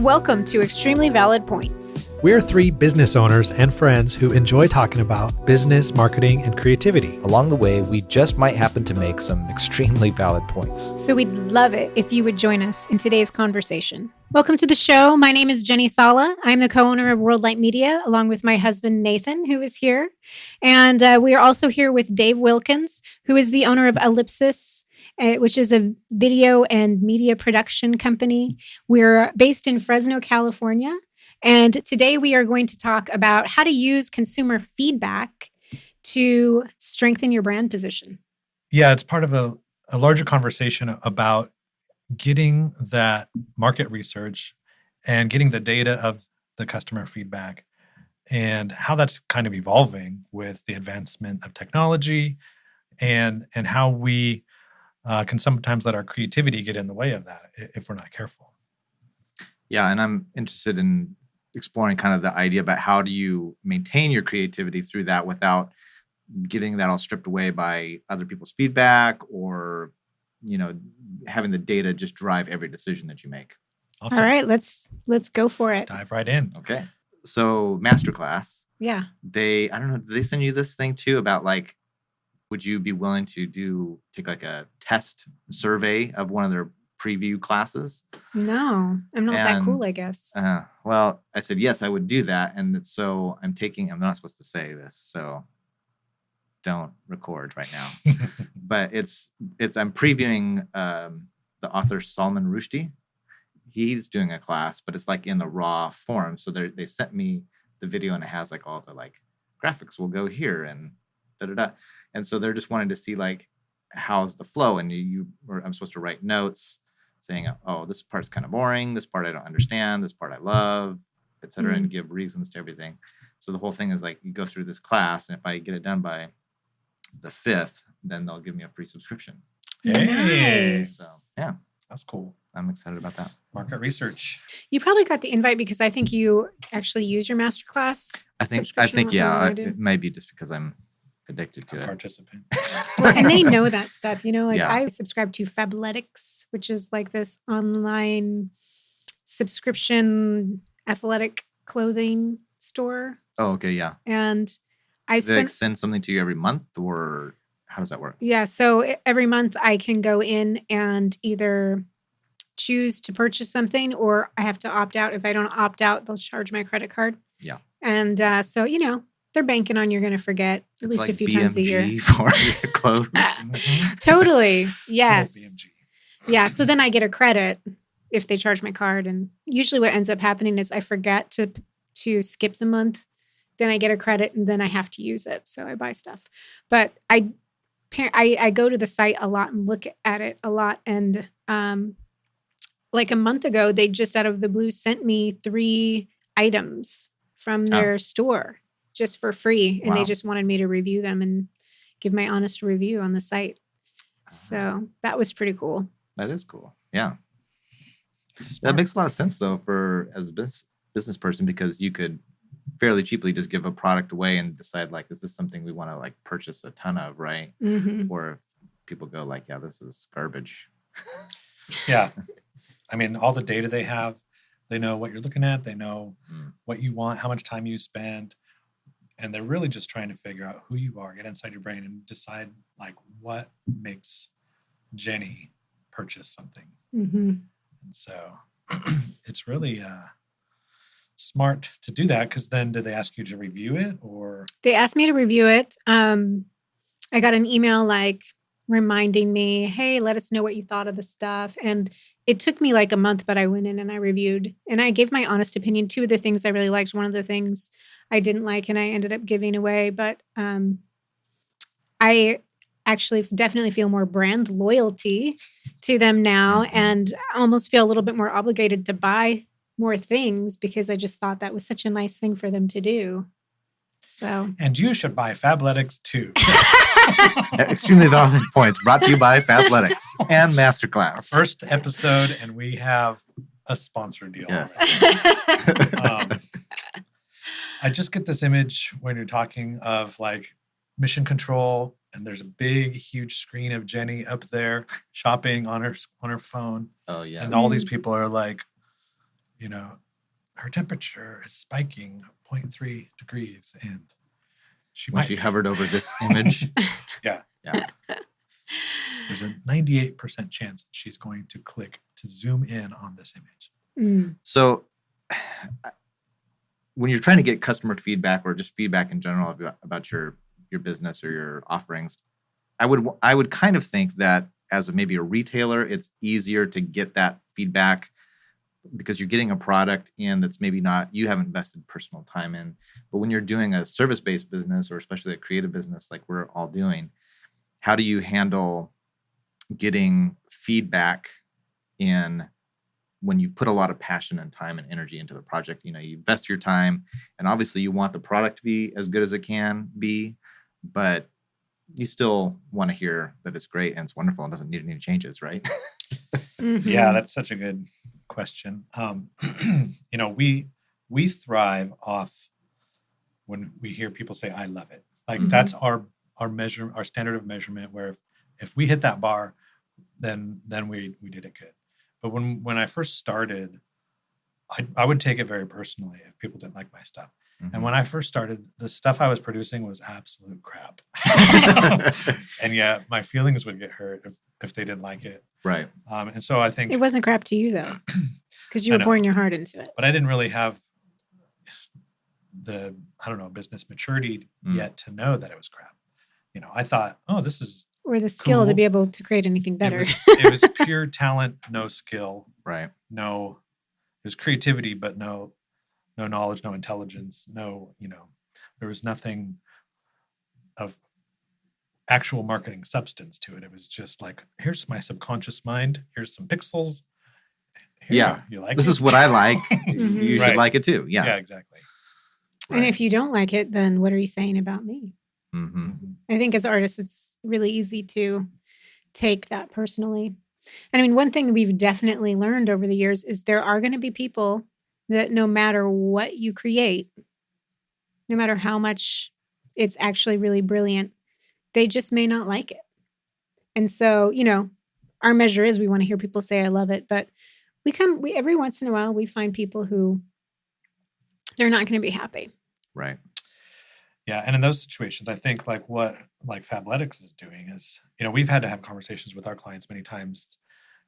Welcome to Extremely Valid Points. We're three business owners and friends who enjoy talking about business, marketing, and creativity. Along the way, we just might happen to make some extremely valid points. So we'd love it if you would join us in today's conversation. Welcome to the show. My name is Jenny Sala. I'm the co-owner of World Light Media, along with my husband, Nathan, who is here. And we are also here with Dave Wilkins, who is the owner of Ellipsis, which is a video and media production company. We're based in Fresno, California. And today we are going to talk about how to use consumer feedback to strengthen your brand position. Yeah, it's part of a larger conversation about getting that market research and getting the data of the customer feedback and how that's kind of evolving with the advancement of technology and how we can sometimes let our creativity get in the way of that if we're not careful. Yeah, and I'm interested in exploring kind of the idea about how do you maintain your creativity through that without getting that all stripped away by other people's feedback or, having the data just drive every decision that you make. Awesome. All right, let's go for it. Dive right in. Okay. So Masterclass, Yeah. I don't know, did they send you this thing too about like, would you be willing to take like a test survey of one of their preview classes? No, I'm not that cool, I guess. Well, I said, yes, I would do that. And so I'm not supposed to say this, so don't record right now. But I'm previewing the author Salman Rushdie. He's doing a class, but it's like in the raw form. So they sent me the video and it has like all the like graphics will go here and da-da-da. And so they're just wanting to see like, how's the flow? And I'm supposed to write notes saying, oh, this part's kind of boring. This part I don't understand. This part I love, et cetera, and give reasons to everything. So the whole thing is like, you go through this class, and if I get it done by the 5th, then they'll give me a free subscription. Hey. Nice. So yeah, That's cool. I'm excited about that. Market research. You probably got the invite because I think you actually use your masterclass. I think, subscription yeah, more than I do. it may be just because I'm addicted to it. Participant. Well, and they know that stuff, Yeah. I subscribe to Fabletics, which is like this online subscription athletic clothing store. Oh, okay, yeah. And I Do they spent, send something to you every month, or how does that work? yeah, so every month I can go in and either choose to purchase something or I have to opt out. If I don't opt out, they'll charge my credit card. Yeah. And so, they're banking on you're going to forget at least like a few times a year. BMG for your clothes. Mhm. Totally. Little Yes. BMG. Yeah. So then I get a credit if they charge my card. And usually what ends up happening is I forget to skip the month. Then I get a credit and then I have to use it. So I buy stuff. But I go to the site a lot and look at it a lot. And like a month ago, they just out of the blue sent me 3 items from their store just for free. And they Wow. just wanted me to review them and give my honest review on the site. So that was pretty cool. That is cool. Yeah. That Smart. makes a lot of sense though as a business person, because you could fairly cheaply just give a product away and decide like, is this something we want to like purchase a ton of, right? Mm-hmm. Or if people go like, yeah, this is garbage. Yeah. I mean, all the data they have, they know what you're looking at. They know Mm. what you want, how much time you spend. And they're really just trying to figure out who you are, get inside your brain and decide like what makes Jenny purchase something. Mm-hmm. And so it's really smart to do that, because then did they ask you to review it or? They asked me to review it. I got an email like reminding me, hey, let us know what you thought of the stuff. And it took me like a month, but I went in and I reviewed and I gave my honest opinion. 2 of the things I really liked, one of the things I didn't like and I ended up giving away. But I actually definitely feel more brand loyalty to them now and I almost feel a little bit more obligated to buy more things because I just thought that was such a nice thing for them to do. So And you should buy Fabletics too. Extremely valid points brought to you by Fabletics and Masterclass. First episode, and we have a sponsor deal. Yes. already. I just get this image when you're talking of like Mission Control, and there's a big, huge screen of Jenny up there shopping on her phone, Oh yeah. and all these people are like her temperature is spiking 0.3 degrees, and she When might she hovered over this image. Yeah. Yeah. There's a 98% chance she's going to click to zoom in on this image. Mm. So when you're trying to get customer feedback or just feedback in general about your business or your offerings, I would kind of think that as maybe a retailer, it's easier to get that feedback because you're getting a product in that's maybe not, you haven't invested personal time in. But when you're doing a service-based business, or especially a creative business like we're all doing, how do you handle getting feedback in when you put a lot of passion and time and energy into the project? You invest your time, and obviously you want the product to be as good as it can be, but you still want to hear that it's great and it's wonderful and doesn't need any changes, right? Mhm. Yeah, that's such a good question. We thrive off when we hear people say, "I love it." Like Mhm. that's our standard of measurement. Where if we hit that bar, then we did it good. But when I first started, I would take it very personally if people didn't like my stuff. And when I first started, the stuff I was producing was absolute crap. And yeah, my feelings would get hurt if they didn't like it. Right. And so I think It wasn't crap to you though, because you I were know. pouring your heart into it. but I didn't really have the business maturity Mm. yet to know that it was crap. I thought, oh, this is Or the skill to Cool. be able to create anything better. it was pure talent, no skill, Right. no, it was creativity, but no knowledge, no intelligence, there was nothing of actual marketing substance to it. It was just like, here's my subconscious mind, here's some pixels. Here Yeah. you like This it? is what I like. Mhm. You should Right. like it too. Yeah, Yeah. exactly. And if you don't like it, then what are you saying about me? Mm-hmm. I think as artists, it's really easy to take that personally. And I mean, one thing we've definitely learned over the years is there are going to be people that no matter what you create, no matter how much it's actually really brilliant, they just may not like it. And so, our measure is we want to hear people say, I love it. But we every once in a while, we find people who they're not going to be happy. Right. Yeah, and in those situations, I think what Fabletics is doing is, we've had to have conversations with our clients many times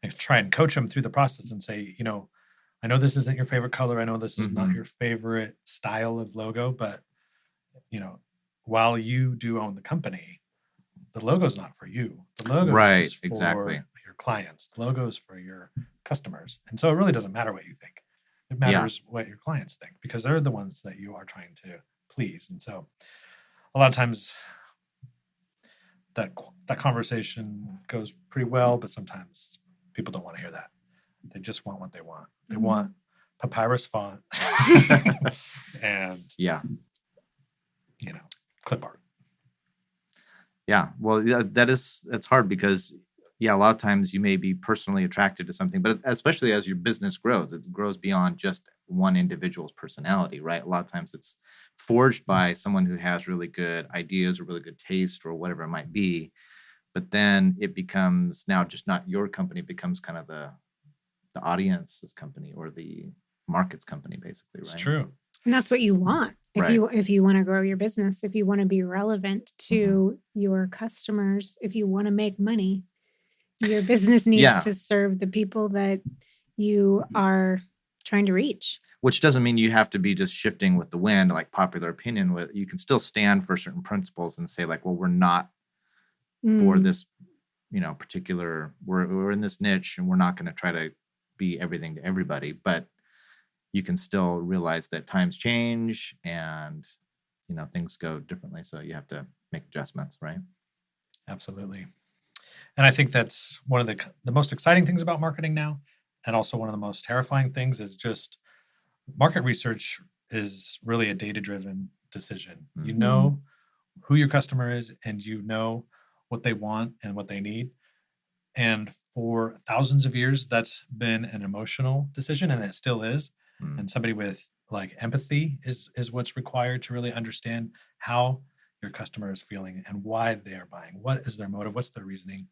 and try and coach them through the process and say, I know this isn't your favorite color. I know this is not Mhm. your favorite style of logo, but while you do own the company, the logo's not for you. The logo Right, is for exactly. your clients. The logo is for your customers. And so it really doesn't matter what you think. It matters what your clients think because they're the ones that you are trying to please. And so a lot of times that conversation goes pretty well, but sometimes people don't want to hear that. They just want what they want. They Mhm. want papyrus font and Yeah. clip art. Yeah. Well, yeah, it's hard because a lot of times you may be personally attracted to something, but especially as your business grows, it grows beyond just one individual's personality, right? A lot of times it's forged by someone who has really good ideas or really good taste or whatever it might be. But then it becomes now just not your company, it becomes kind of the audience's company or the market's company, basically, right? It's true. And that's what you want. If Right. you want to grow your business, if you want to be relevant to your customers, if you want to make money, your business needs Yeah. to serve the people that you are trying to reach. Which doesn't mean you have to be just shifting with the wind, like popular opinion. You can still stand for certain principles and say, like, well, we're not for Mm. this, particular, we're in this niche and we're not going to try to be everything to everybody, but you can still realize that times change and, things go differently. So you have to make adjustments, right? Absolutely. And I think that's one of the most exciting things about marketing now. And also one of the most terrifying things is just market research is really a data-driven decision. You Mhm. know who your customer is and you know what they want and what they need. And for thousands of years, that's been an emotional decision and it still is. Mm. And somebody with empathy is what's required to really understand how your customer is feeling and why they are buying. What is their motive? What's their reasoning?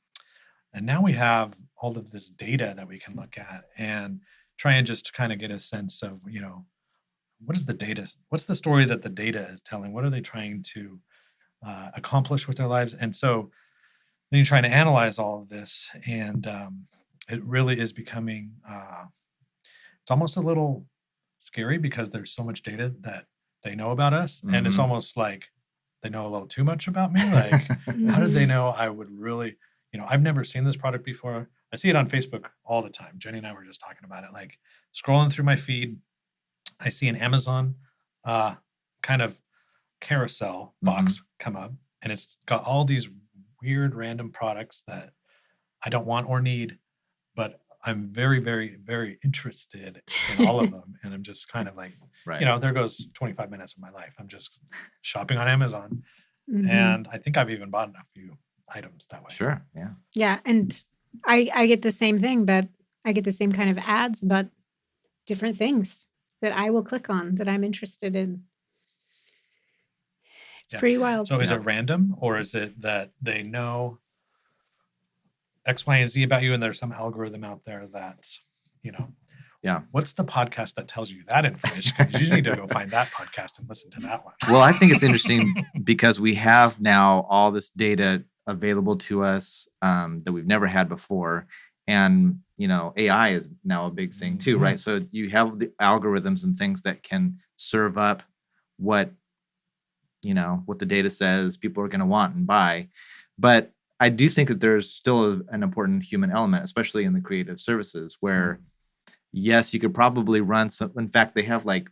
And now we have all of this data that we can look at and try and just kind of get a sense of, what is the data? What's the story that the data is telling? What are they trying to accomplish with their lives? And so then you're trying to analyze all of this, and it really is becoming, it's almost a little scary because there's so much data that they know about us, and it's Mhm. almost like they know a little too much about me. Like, how did they Mhm. know I would really, I've never seen this product before. I see it on Facebook all the time. Jenny and I were just talking about it, like scrolling through my feed. I see an Amazon uh, kind of carousel box come up, and it's got all these weird random products that I don't want or need, but I'm very, very, very interested in all of them. And I'm just kind of like, Right. there goes 25 minutes of my life. I'm just shopping on Amazon. Mhm. And I think I've even bought a few items that way. Sure. Yeah. Yeah, and I get the same thing, but I get the same kind of ads, but different things that I will click on that I'm interested in. It's Yeah. pretty wild. So is Yeah. it random, or is it that they know X, Y, and Z about you, and there's some algorithm out there that's, Yeah. what's the podcast that tells you that information? 'Cause you need to go find that podcast and listen to that one. Well, I think it's interesting because we have now all this data available to us that we've never had before. And, AI is now a big thing too, right? So you have the algorithms and things that can serve up what, what the data says people are going to want and buy. But I do think that there's still an important human element, especially in the creative services where, yes, you could probably run some. In fact, they have like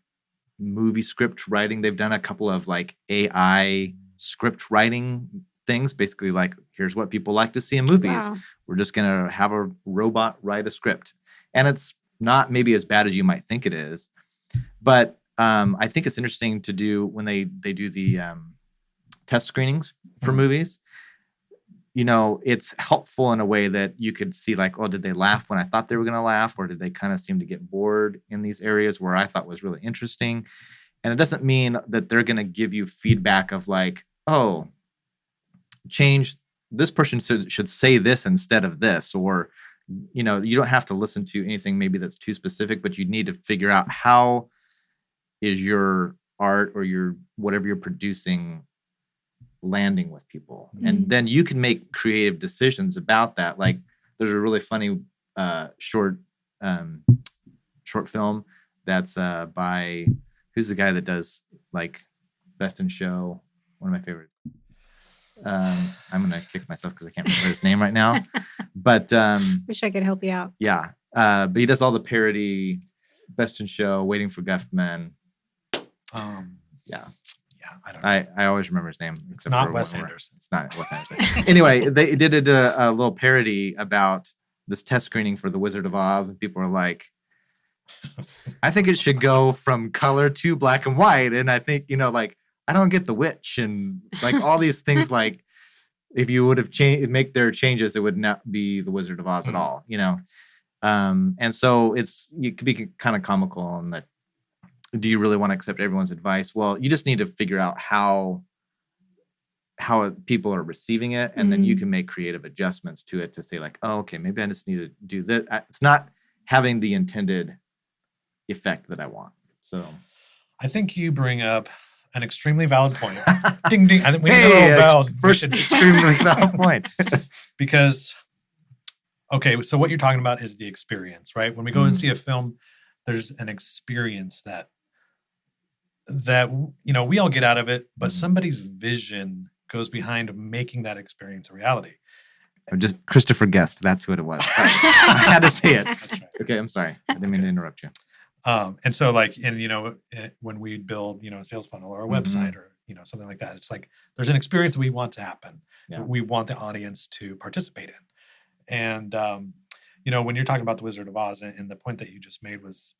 movie script writing. They've done a couple of like AI script writing things, basically like, here's what people like to see in movies. Wow. We're just going to have a robot write a script. And it's not maybe as bad as you might think it is. But I think it's interesting to do when they do the test screenings for movies. It's helpful in a way that you could see like, oh, did they laugh when I thought they were going to laugh? Or did they kind of seem to get bored in these areas where I thought was really interesting? And it doesn't mean that they're going to give you feedback of like, oh, change, this person should say this instead of this. Or, you don't have to listen to anything maybe that's too specific, but you need to figure out how is your art or your whatever you're producing landing with people. And then you can make creative decisions about that. Like there's a really funny short film that's by, who's the guy that does like Best in Show, one of my favorites. I'm gonna kick myself because I can't remember his name right now, but Wish I could help you out. yeah, but he does all the parody, Best in Show, Waiting for Guffman. Yeah, I don't know. I always remember his name. It's except not for Wes one word. Anderson. It's not Wes Anderson. Anyway, they did a little parody about this test screening for The Wizard of Oz, and people are like, I think it should go from color to black and white. And I think, like, I don't get the witch and like all these things. Like, if you would have make their changes, it would not be The Wizard of Oz at all, And so you could be kind of comical in that. Do you really want to accept everyone's advice? Well, you just need to figure out how people are receiving it, and then you can make creative adjustments to it to say like, oh, okay, maybe I just need to do this. It's not having the intended effect that I want. So I think you bring up an extremely valid point. Ding, ding. I think we need a hey, little bell. first extremely valid point. Because, okay, so what you're talking about is the experience, right? When we go and see a film, there's an experience that we all get out of it, but somebody's vision goes behind making that experience a reality. Just Christopher Guest. That's what it was. I had to say it. That's right. Okay, I'm sorry. I didn't mean to interrupt you. And so like, when we build, a sales funnel or a website or, something like that, it's like, there's an experience that we want to happen. Yeah. We want the audience to participate in. And, when you're talking about The Wizard of Oz and the point that you just made was,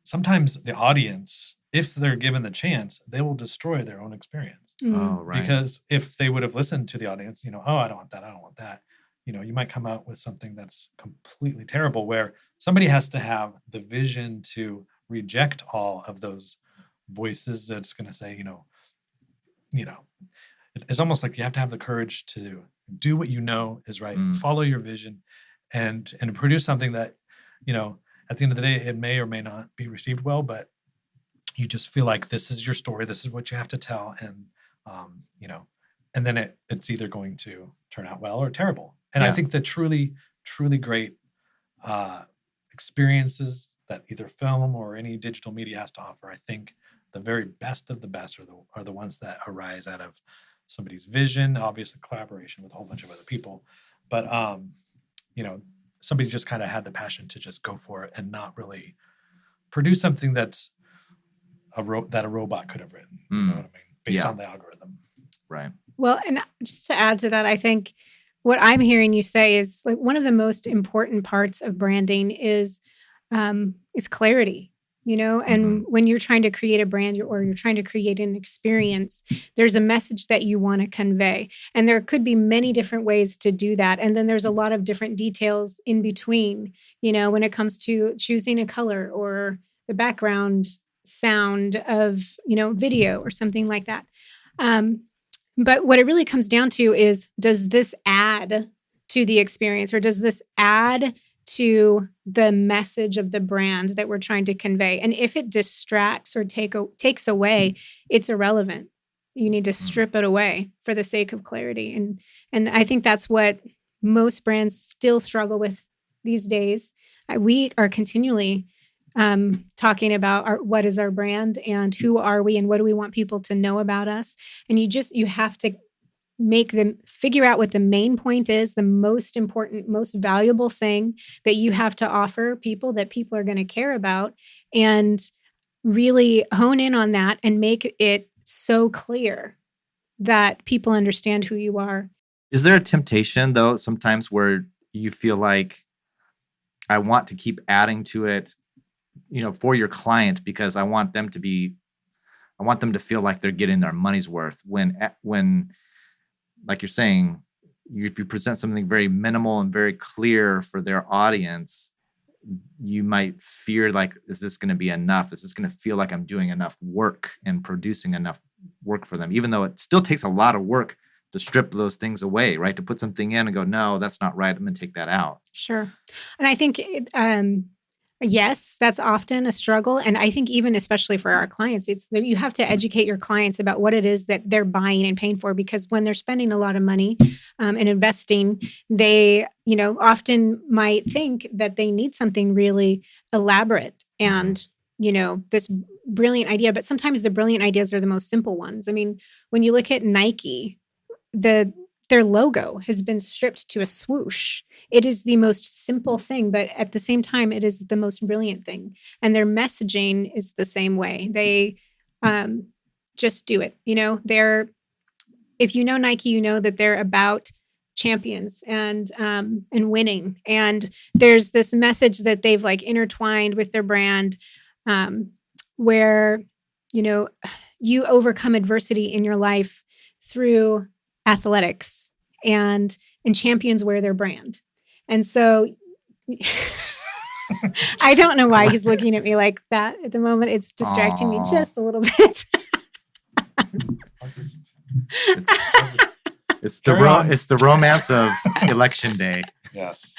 sometimes the audience, if they're given the chance, they will destroy their own experience. Oh, right. Because if they would have listened to the audience, oh, I don't want that. I don't want that. You might come out with something that's completely terrible, where somebody has to have the vision to reject all of those voices that's going to say, it's almost like you have to have the courage to do what is right, follow your vision, and produce something that at the end of the day, it may or may not be received well, but you just feel like this is your story. This is what you have to tell. And, and then it's either going to turn out well or terrible. And I Yeah. think the truly, truly great experiences that either film or any digital media has to offer, I think the very best of the best are the ones that arise out of somebody's vision, obviously collaboration with a whole bunch of other people, but somebody just kind of had the passion to just go for it and not really produce something that's that a robot could have written. You know what I mean? Based Yeah. on the algorithm. Right. Well, and just to add to that, I think what I'm hearing you say is like one of the most important parts of branding is clarity. And when you're trying to create a brand or you're trying to create an experience, there's a message that you want to convey. And there could be many different ways to do that. And then there's a lot of different details in between, when it comes to choosing a color or the background sound of, video or something like that. But what it really comes down to is, does this add to the experience or does this add to the message of the brand that we're trying to convey? And if it distracts or takes away, it's irrelevant. You need to strip it away for the sake of clarity. And I think that's what most brands still struggle with these days. We are continually talking about what is our brand and who are we and what do we want people to know about us. And you have to make them figure out what the main point is, the most important, most valuable thing that you have to offer people that people are going to care about, and really hone in on that and make it so clear that people understand who you are. Is there a temptation though, sometimes where you feel like I want to keep adding to it, for your client because I want them to feel like they're getting their money's worth when like you're saying, if you present something very minimal and very clear for their audience, you might fear like, is this going to be enough? Is this going to feel like I'm doing enough work and producing enough work for them? Even though it still takes a lot of work to strip those things away, right? To put something in and go, no, that's not right. I'm going to take that out. Sure. And I think, yes, that's often a struggle. And I think even especially for our clients, it's that you have to educate your clients about what it is that they're buying and paying for, because when they're spending a lot of money and investing, they, often might think that they need something really elaborate and, this brilliant idea. But sometimes the brilliant ideas are the most simple ones. I mean, when you look at Nike, their logo has been stripped to a swoosh. It is the most simple thing, but at the same time, it is the most brilliant thing. And their messaging is the same way. They just do it. If you know Nike, you know that they're about champions and winning. And there's this message that they've like intertwined with their brand, where you overcome adversity in your life through athletics, and champions wear their brand. And so I don't know why he's looking at me like that at the moment. It's distracting me just a little bit. It's the romance of election day. Yes.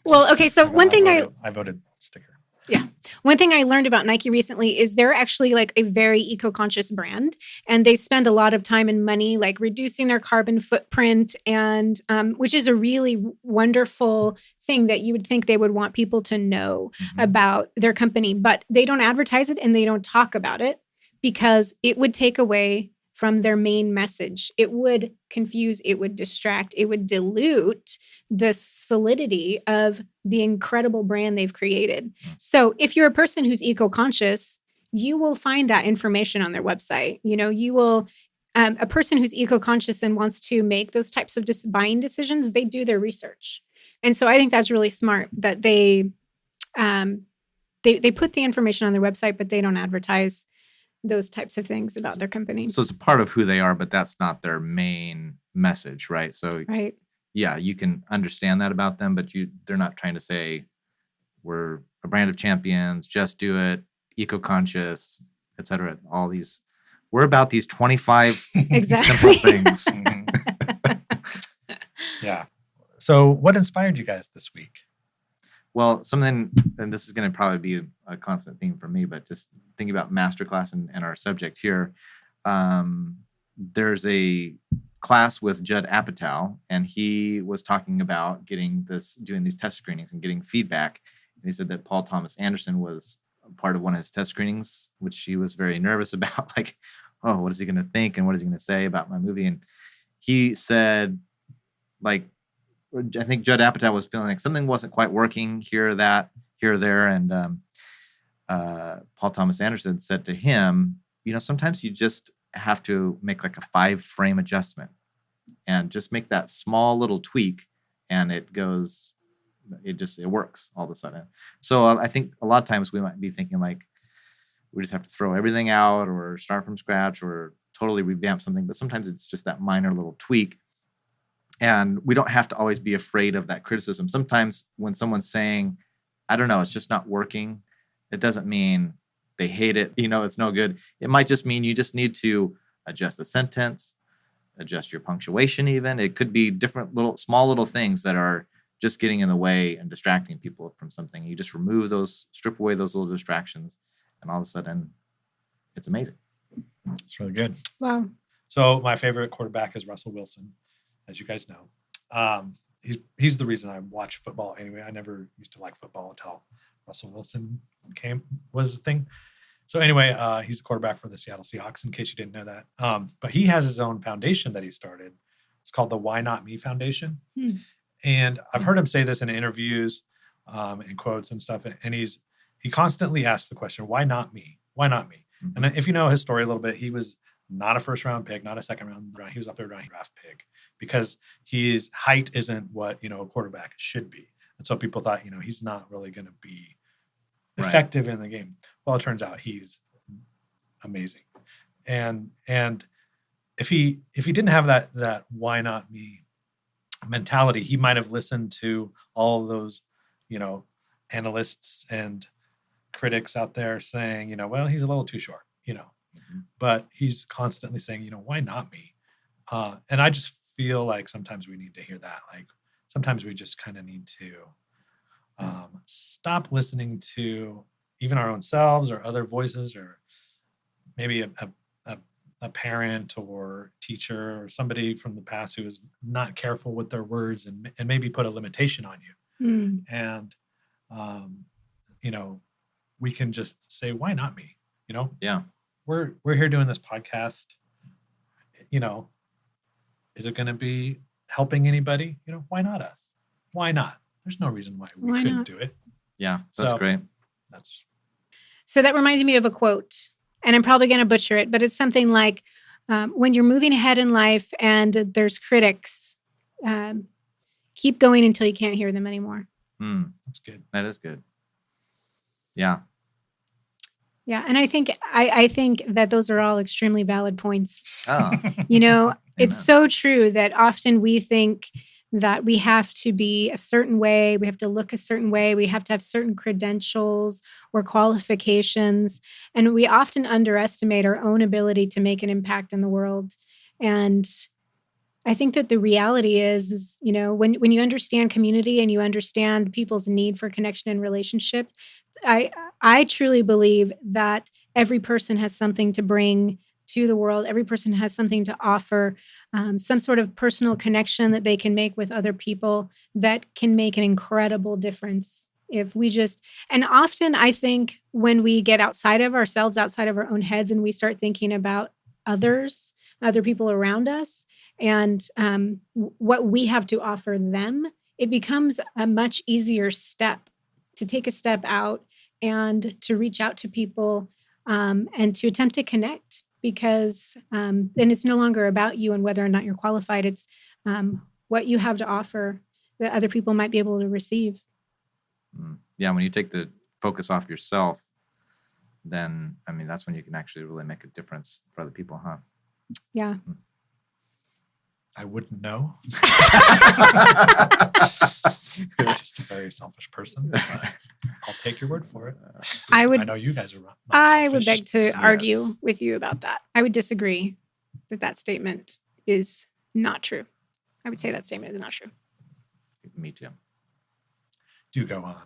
Well, okay. So one thing I voted sticker. Yeah. One thing I learned about Nike recently is they're actually like a very eco-conscious brand, and they spend a lot of time and money like reducing their carbon footprint, and which is a really wonderful thing that you would think they would want people to know about their company. But they don't advertise it and they don't talk about it because it would take away from their main message. It would confuse, it would distract, it would dilute the solidity of the incredible brand they've created. So if you're a person who's eco-conscious, you will find that information on their website. You will, a person who's eco-conscious and wants to make those types of buying decisions, they do their research. And so I think that's really smart that they put the information on their website, but they don't advertise those types of things about their company. So it's a part of who they are, but that's not their main message, right? So right. Yeah, you can understand that about them, but they're not trying to say we're a brand of champions, just do it, eco-conscious, et cetera. All these, we're about these 25 Exactly. simple things. Yeah. So what inspired you guys this week? Well, something, and this is going to probably be a constant theme for me, but just thinking about masterclass and our subject here, there's a class with Judd Apatow, and he was talking about doing these test screenings and getting feedback. And he said that Paul Thomas Anderson was part of one of his test screenings, which he was very nervous about, like, oh, what is he going to think and what is he going to say about my movie? And he said, like, I think Judd Apatow was feeling like something wasn't quite working here or there. And Paul Thomas Anderson said to him, sometimes you just have to make like a 5-frame adjustment and just make that small little tweak, and it works all of a sudden. So I think a lot of times we might be thinking like we just have to throw everything out or start from scratch or totally revamp something. But sometimes it's just that minor little tweak. And we don't have to always be afraid of that criticism. Sometimes when someone's saying, I don't know, it's just not working, it doesn't mean they hate it, it's no good. It might just mean you just need to adjust the sentence, adjust your punctuation even. It could be different small little things that are just getting in the way and distracting people from something. You just strip away those little distractions, and all of a sudden it's amazing. It's really good. Wow. So my favorite quarterback is Russell Wilson, as you guys know. He's the reason I watch football anyway. I never used to like football until Russell Wilson was a thing. So anyway, he's a quarterback for the Seattle Seahawks, in case you didn't know that. But he has his own foundation that he started. It's called the Why Not Me Foundation. And I've heard him say this in interviews and quotes and stuff. And he constantly asks the question, why not me? Why not me? Mm-hmm. And if you know his story a little bit, he was not a first round pick, not a second round. He was a third round draft pick because his height isn't what, a quarterback should be. And so people thought, he's not really going to be effective in the game. Well, it turns out he's amazing. And if he didn't have that why not me mentality, he might have listened to all of those, analysts and critics out there saying, well, he's a little too short, but he's constantly saying, why not me? And I just feel like sometimes we need to hear that. Like sometimes we just kind of need to stop listening to even our own selves or other voices, or maybe a parent or teacher or somebody from the past who is not careful with their words and maybe put a limitation on you. And, we can just say, why not me? Yeah. We're here doing this podcast. Is it going to be helping anybody? Why not us? Why not? There's no reason why we couldn't do it. Yeah, that's great. So that reminds me of a quote, and I'm probably going to butcher it, but it's something like, when you're moving ahead in life and there's critics, keep going until you can't hear them anymore. That's good. That is good. Yeah. Yeah. And I think that those are all extremely valid points. Oh. It's so true that often we think that we have to be a certain way, we have to look a certain way, we have to have certain credentials or qualifications, and we often underestimate our own ability to make an impact in the world. And I think that the reality is when you understand community and you understand people's need for connection and relationship, I truly believe that every person has something to bring to the world. Every person has something to offer, some sort of personal connection that they can make with other people that can make an incredible difference. And often I think when we get outside of ourselves, outside of our own heads, and we start thinking about others, other people around us, and what we have to offer them, it becomes a much easier step to take a step out and to reach out to people and to attempt to connect. Because then it's no longer about you and whether or not you're qualified. It's what you have to offer that other people might be able to receive. Yeah, when you take the focus off yourself, then, that's when you can actually really make a difference for other people, huh? Yeah. I wouldn't know. You're just a very selfish person. But I'll take your word for it. I know you guys are not I would beg to argue with you about that. I would disagree that statement is not true. I would say that statement is not true. Me too. Do go on.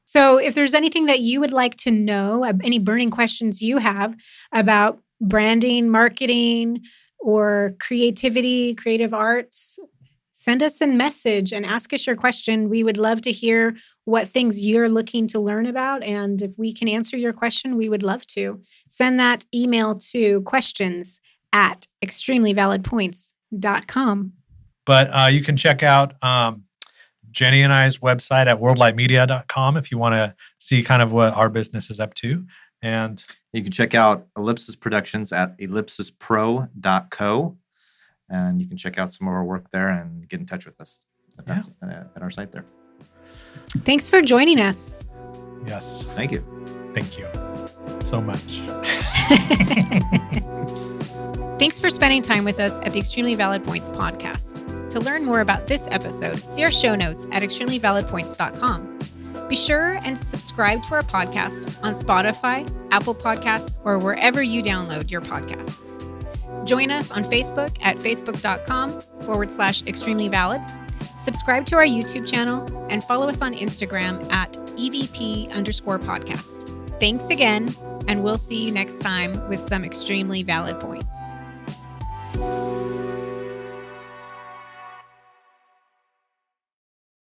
So if there's anything that you would like to know, any burning questions you have about branding, marketing, or creativity, creative arts, send us a message and ask us your question. We would love to hear what things you're looking to learn about. And if we can answer your question, we would love to. Send that email to questions@extremelyvalidpoints.com. But you can check out Jenny and I's website at worldlightmedia.com if you want to see kind of what our business is up to. And you can check out Ellipsis Productions at ellipsispro.co. And you can check out some of our work there and get in touch with us at our site there. Thanks for joining us. yes, Thank you. thank you so much. Thanks for spending time with us at the Extremely Valid Points podcast. To learn more about this episode, see our show notes at extremelyvalidpoints.com. Be sure and subscribe to our podcast on Spotify, Apple Podcasts, or wherever you download your podcasts. Join us on Facebook at facebook.com/extremelyvalid. Subscribe to our YouTube channel and follow us on Instagram at EVP_podcast. Thanks again, and we'll see you next time with some extremely valid points.